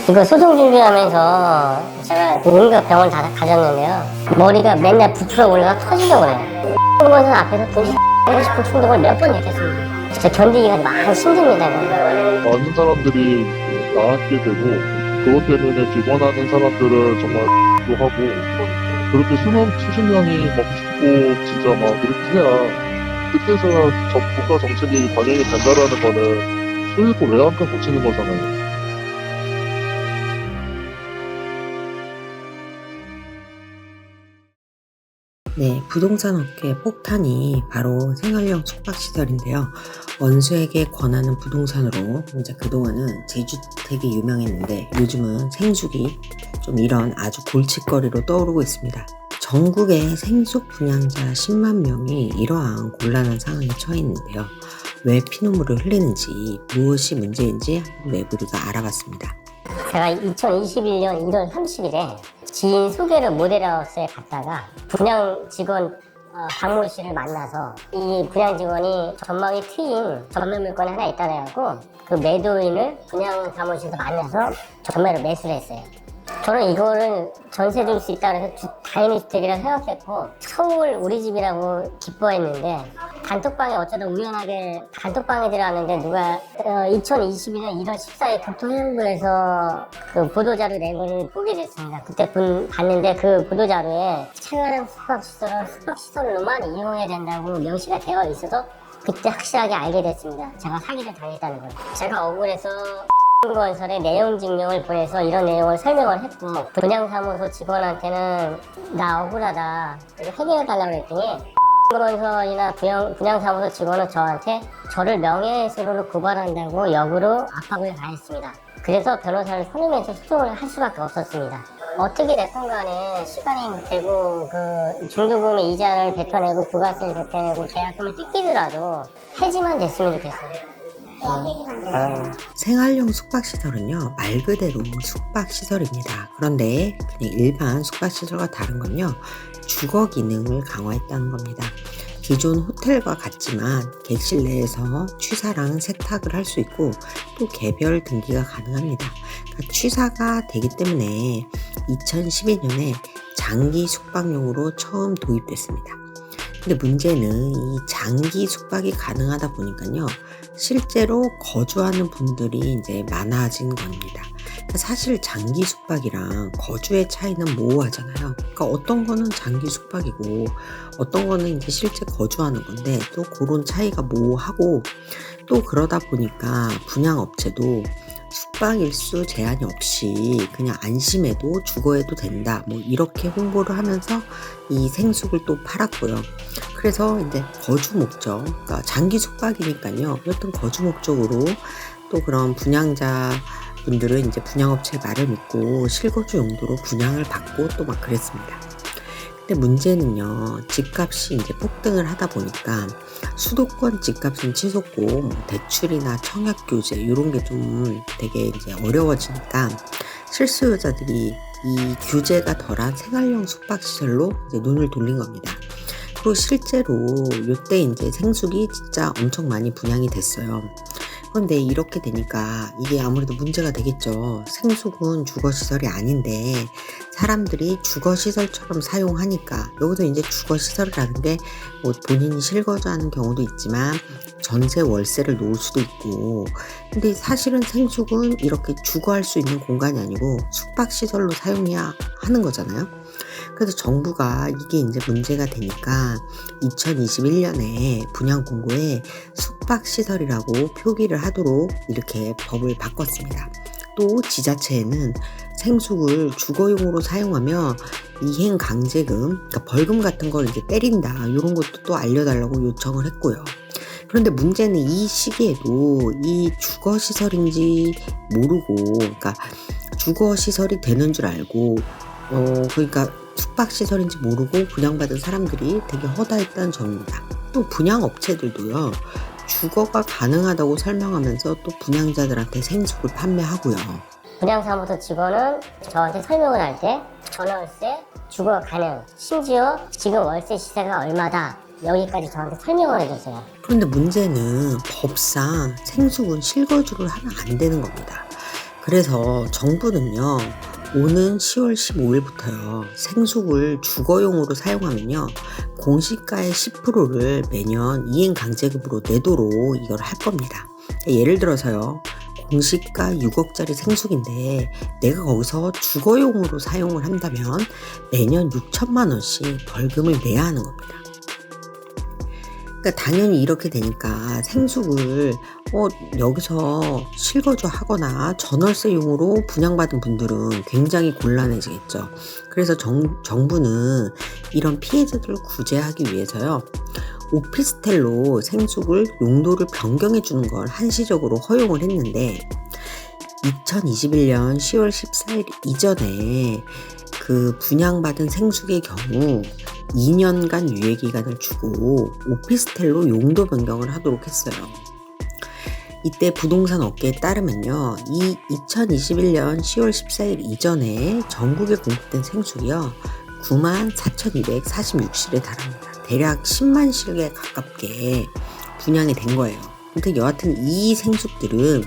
이거 소송 준비하면서 제가 온갖 병원 다 가졌는데요. 머리가 맨날 부풀어 올라가 터지려고 그래요. 의원선 앞에서 돈 하고 싶은 충동을 몇 번 느꼈습니다. 진짜 견디기가 많이 힘듭니다. 이거. 많은 사람들이 나앉게 되고 그것 때문에 기권하는 사람들을 정말 도 하고 그렇게 수십 명이 막 죽고 진짜 막 그렇게 해야 그때서야 국가 정책이 반영이 된다라는 거는 소유고 외양간 고치는 거잖아요. 네, 부동산 업계 폭탄이 바로 생활형 숙박시설인데요. 원수에게 권하는 부동산으로 이제 그동안은 재주택이 유명했는데 요즘은 생숙이 좀 이런 아주 골칫거리로 떠오르고 있습니다. 전국의 생숙 분양자 10만 명이 이러한 곤란한 상황에 처해 있는데요. 왜 피눈물을 흘리는지, 무엇이 문제인지 매부리가 알아봤습니다. 제가 2021년 1월 30일에 지인 소개로 모델하우스에 갔다가 분양 직원 박모 씨를 만나서 이 분양 직원이 전망이 트인 전매 물건이 하나 있다 해갖고 그 매도인을 분양 사무실에서 만나서 전매로 매수를 했어요. 저는 이거를 전세 줄 수 있다 그래서 다이니 주택이라 생각했고 서울 우리 집이라고 기뻐했는데 단톡방에 어쩌다 우연하게 단톡방에 들어왔는데 누가 2021년 1월 14일 국토해양부에서 그 보도자료 낸 거를 보게 됐습니다. 그때 봤는데 그 보도자료에 생활형 숙박시설로만 이용해야 된다고 명시가 되어 있어서 그때 확실하게 알게 됐습니다. 제가 사기를 당했다는 걸. 제가 억울해서 건설에 내용 증명을 보내서 이런 내용을 설명을 했고 분양사무소 직원한테는 나 억울하다 이거 해결해달라고 했더니 건설이나 분양사무소 직원은 저한테 저를 명예훼손으로 고발한다고 역으로 압박을 가했습니다. 그래서 변호사를 선임해서 소송을 할 수밖에 없었습니다. 어떻게 됐건 간에 시간이 되고 그 중도금의 이자를 뱉어내고 부가세를 뱉어내고 계약금을 뜯기더라도 해지만 됐으면 좋겠어요. 생활형 숙박시설은요, 말 그대로 숙박시설입니다. 그런데 그냥 일반 숙박시설과 다른 건요, 주거 기능을 강화했다는 겁니다. 기존 호텔과 같지만 객실 내에서 취사랑 세탁을 할 수 있고 또 개별 등기가 가능합니다. 그러니까 취사가 되기 때문에 2012년에 장기 숙박용으로 처음 도입됐습니다. 근데 문제는 이 장기 숙박이 가능하다 보니까요, 실제로 거주하는 분들이 이제 많아진 겁니다. 그러니까 사실 장기 숙박이랑 거주의 차이는 모호하잖아요. 그러니까 어떤 거는 장기 숙박이고 어떤 거는 이제 실제 거주하는 건데 또 그런 차이가 모호하고 또 그러다 보니까 분양업체도 숙박 일수 제한이 없이 그냥 안심해도 주거해도 된다 뭐 이렇게 홍보를 하면서 이 생숙을 또 팔았고요. 그래서 이제 거주 목적, 그러니까 장기 숙박이니까요. 여튼 거주 목적으로 또 그런 분양자 분들은 이제 분양업체 말을 믿고 실거주 용도로 분양을 받고 또 막 그랬습니다. 근데 문제는요, 집값이 이제 폭등을 하다 보니까 수도권 집값은 치솟고 뭐 대출이나 청약교재 이런 게 좀 되게 이제 어려워지니까 실수요자들이 이 규제가 덜한 생활형 숙박시설로 이제 눈을 돌린 겁니다. 그리고 실제로 이때 이제 생숙이 진짜 엄청 많이 분양이 됐어요. 그런데 이렇게 되니까 이게 아무래도 문제가 되겠죠. 생숙은 주거시설이 아닌데 사람들이 주거시설처럼 사용하니까 여기서 이제 주거시설이라는 게 뭐 본인이 실거주하는 경우도 있지만 전세 월세를 놓을 수도 있고 근데 사실은 생숙은 이렇게 주거할 수 있는 공간이 아니고 숙박시설로 사용해야 하는 거잖아요. 그래서 정부가 이게 이제 문제가 되니까 2021년에 분양공고에 숙박시설이라고 표기를 하도록 이렇게 법을 바꿨습니다. 또 지자체에는 생숙을 주거용으로 사용하면 이행강제금, 그러니까 벌금 같은 걸 이제 때린다 이런 것도 또 알려달라고 요청을 했고요. 그런데 문제는 이 시기에도 이 주거시설인지 모르고 그러니까 주거시설이 되는 줄 알고 그러니까 숙박시설인지 모르고 분양받은 사람들이 되게 허다했다는 점입니다. 또 분양업체들도요. 주거가 가능하다고 설명하면서 또 분양자들한테 생숙을 판매하고요. 분양사무소 직원은 저한테 설명을 할 때 전월세, 주거 가능, 심지어 지금 월세 시세가 얼마다 여기까지 저한테 설명을 해줬어요. 그런데 문제는 법상 생숙은 실거주를 하면 안 되는 겁니다. 그래서 정부는요, 오는 10월 15일부터요, 생숙을 주거용으로 사용하면요, 공시가의 10%를 매년 이행강제급으로 내도록 이걸 할 겁니다. 예를 들어서요, 공시가 6억짜리 생숙인데 내가 거기서 주거용으로 사용을 한다면 매년 6천만 원씩 벌금을 내야 하는 겁니다. 그러니까 당연히 이렇게 되니까 생숙을 여기서 실거주 하거나 전월세용으로 분양받은 분들은 굉장히 곤란해지겠죠. 그래서 정부는 이런 피해자들을 구제하기 위해서요, 오피스텔로 생숙을 용도를 변경해 주는 걸 한시적으로 허용을 했는데 2021년 10월 14일 이전에 그 분양받은 생숙의 경우 2년간 유예기간을 주고 오피스텔로 용도 변경을 하도록 했어요. 이때 부동산 업계에 따르면요, 이 2021년 10월 14일 이전에 전국에 공급된 생숙이요 94,246실에 달합니다. 대략 10만 실에 가깝게 분양이 된 거예요. 근데 여하튼 이 생숙들은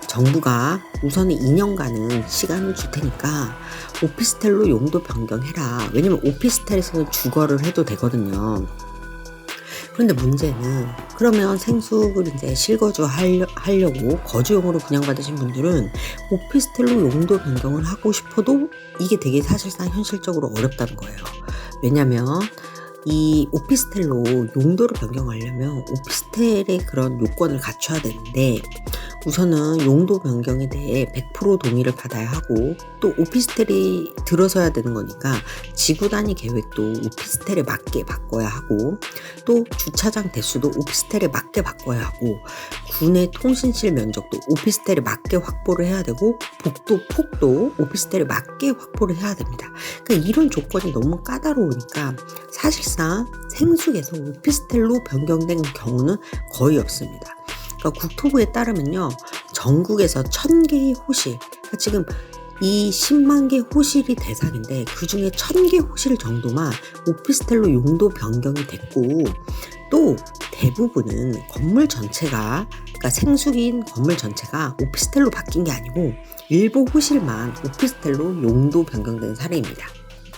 정부가 우선은 2년간은 시간을 줄 테니까 오피스텔로 용도 변경해라. 왜냐면 오피스텔에서는 주거를 해도 되거든요. 그런데 문제는 그러면 생숙을 이제 실거주 하려고 거주용으로 분양받으신 분들은 오피스텔로 용도 변경을 하고 싶어도 이게 되게 사실상 현실적으로 어렵다는 거예요. 왜냐면 이 오피스텔로 용도를 변경하려면 오피스텔의 그런 요건을 갖춰야 되는데 우선은 용도 변경에 대해 100% 동의를 받아야 하고 또 오피스텔이 들어서야 되는 거니까 지구 단위 계획도 오피스텔에 맞게 바꿔야 하고 또 주차장 대수도 오피스텔에 맞게 바꿔야 하고 구내 통신실 면적도 오피스텔에 맞게 확보를 해야 되고 폭도 오피스텔에 맞게 확보를 해야 됩니다. 그러니까 이런 조건이 너무 까다로우니까 사실상 생숙에서 오피스텔로 변경된 경우는 거의 없습니다. 그러니까 국토부에 따르면요, 전국에서 1000개의 호실, 그러니까 지금 이 10만 개 호실이 대상인데 그 중에 1000개 호실 정도만 오피스텔로 용도 변경이 됐고 또 대부분은 건물 전체가, 그러니까 생숙인 건물 전체가 오피스텔로 바뀐 게 아니고 일부 호실만 오피스텔로 용도 변경된 사례입니다.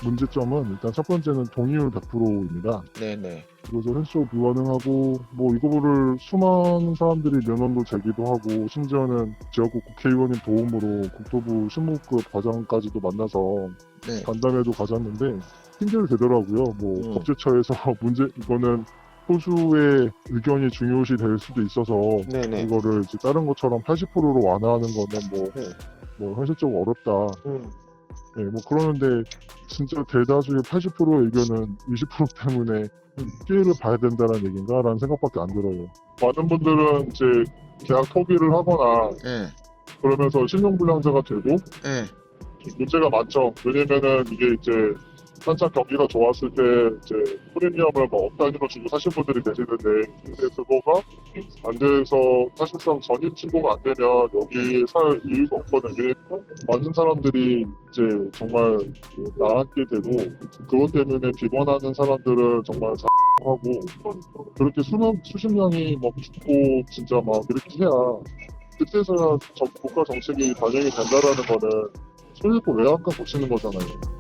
문제점은 일단 첫 번째는 동의율 100%입니다. 네네. 그리고 이제 현실적으로 불가능하고 이거를 수많은 사람들이 면허도 제기도 하고 심지어는 지역구 국회의원님 도움으로 국토부 신무급 과장까지도 만나서 네. 간담회도 가졌는데 핑계를 대더라고요. 법제처에서 이거는 소수의 의견이 중요시 될 수도 있어서 네네. 이거를 이제 다른 것처럼 80%로 완화하는 거는 현실적으로 어렵다. 네, 그러는데 진짜 대다수의 80%의 의견은 20% 때문에 피해를 봐야 된다는 얘기인가? 라는 생각밖에 안 들어요. 많은 분들은 이제 계약 포기를 하거나 네. 그러면서 신용불량자가 되고 네. 문제가 많죠. 왜냐면은 이게 이제 한창 경기가 좋았을 때 이제 프리미엄을 억 단위로 주고 사신 분들이 계시는데 근데 그거가 안 돼서 사실상 전입 신고가 안 되면 여기 살 이유가 없거든요. 많은 사람들이 이제 정말 나앉게 되고 그것 때문에 비번하는 사람들은 정말 하고 그렇게 수십 명이 죽고 진짜 이렇게 해야 그때서야 국가 정책이 반영이 된다라는 거는 손 읽고 왜 아까 고치는 거잖아요.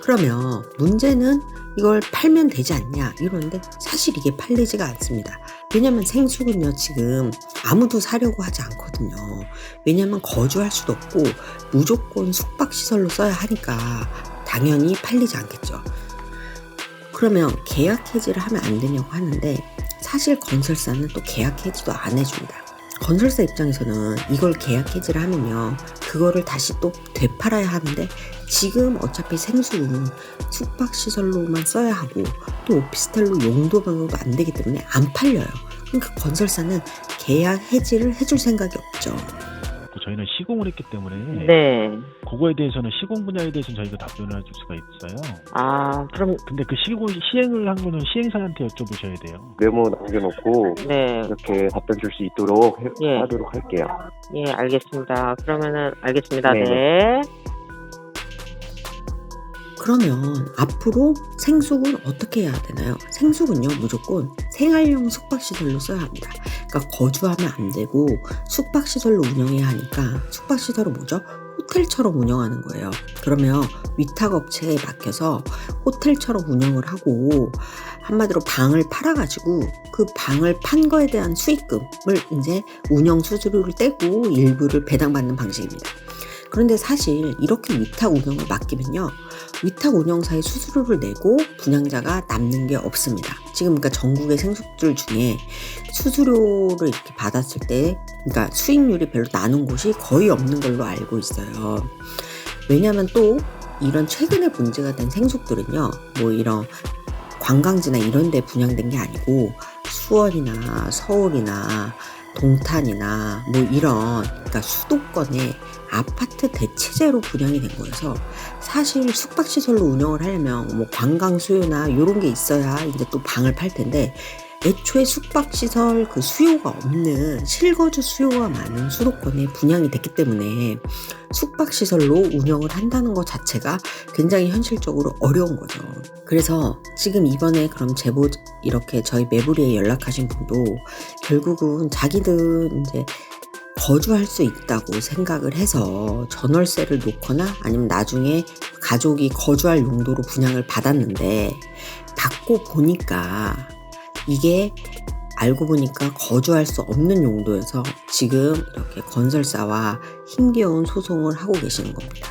그러면 문제는 이걸 팔면 되지 않냐 이러는데 사실 이게 팔리지가 않습니다. 왜냐면 생숙은요 지금 아무도 사려고 하지 않거든요. 왜냐면 거주할 수도 없고 무조건 숙박시설로 써야 하니까 당연히 팔리지 않겠죠. 그러면 계약 해지를 하면 안 되냐고 하는데 사실 건설사는 또 계약 해지도 안 해줍니다. 건설사 입장에서는 이걸 계약 해지를 하면요 그거를 다시 또 되팔아야 하는데 지금 어차피 생숙은 숙박시설로만 써야 하고 또 오피스텔로 용도 변경도 안 되기 때문에 안 팔려요. 그러니까 건설사는 계약 해지를 해줄 생각이 없죠. 저희는 시공을 했기 때문에 네. 그거에 대해서는 시공 분야에 대해서는 저희가 답변을 해줄 수가 있어요. 아, 그럼 근데 그 시행을 한 거는 시행사한테 여쭤보셔야 돼요. 메모 남겨놓고 네. 이렇게 답변 줄 수 있도록 예. 하도록 할게요. 예, 알겠습니다. 그러면은 알겠습니다. 네. 네. 그러면 앞으로 생숙은 어떻게 해야 되나요? 생숙은요 무조건 생활용 숙박시설로 써야 합니다. 그러니까 그러니까 거주하면 안 되고 숙박시설로 운영해야 하니까 숙박시설은 뭐죠? 호텔처럼 운영하는 거예요. 그러면 위탁업체에 맡겨서 호텔처럼 운영을 하고 한마디로 방을 팔아가지고 그 방을 판 거에 대한 수익금을 이제 운영 수수료를 떼고 일부를 배당받는 방식입니다. 그런데 사실 이렇게 위탁 운영을 맡기면요, 위탁 운영사의 수수료를 내고 분양자가 남는 게 없습니다. 지금 그러니까 전국의 생숙들 중에 수수료를 이렇게 받았을 때, 그러니까 수익률이 별로 나눈 곳이 거의 없는 걸로 알고 있어요. 왜냐하면 또 이런 최근에 문제가 된 생숙들은요, 뭐 이런 관광지나 이런 데 분양된 게 아니고 수원이나 서울이나 동탄이나 뭐 이런, 그러니까 수도권에 아파트 대체제로 분양이 된 거여서 사실 숙박시설로 운영을 하려면 뭐 관광 수요나 이런 게 있어야 이제 또 방을 팔 텐데, 애초에 숙박시설 그 수요가 없는 실거주 수요가 많은 수도권에 분양이 됐기 때문에 숙박시설로 운영을 한다는 것 자체가 굉장히 현실적으로 어려운 거죠. 그래서 지금 이번에 그럼 제보 이렇게 저희 매부리에 연락하신 분도 결국은 자기들 이제 거주할 수 있다고 생각을 해서 전월세를 놓거나 아니면 나중에 가족이 거주할 용도로 분양을 받았는데, 받고 보니까 이게 알고 보니까 거주할 수 없는 용도여서 지금 이렇게 건설사와 힘겨운 소송을 하고 계시는 겁니다.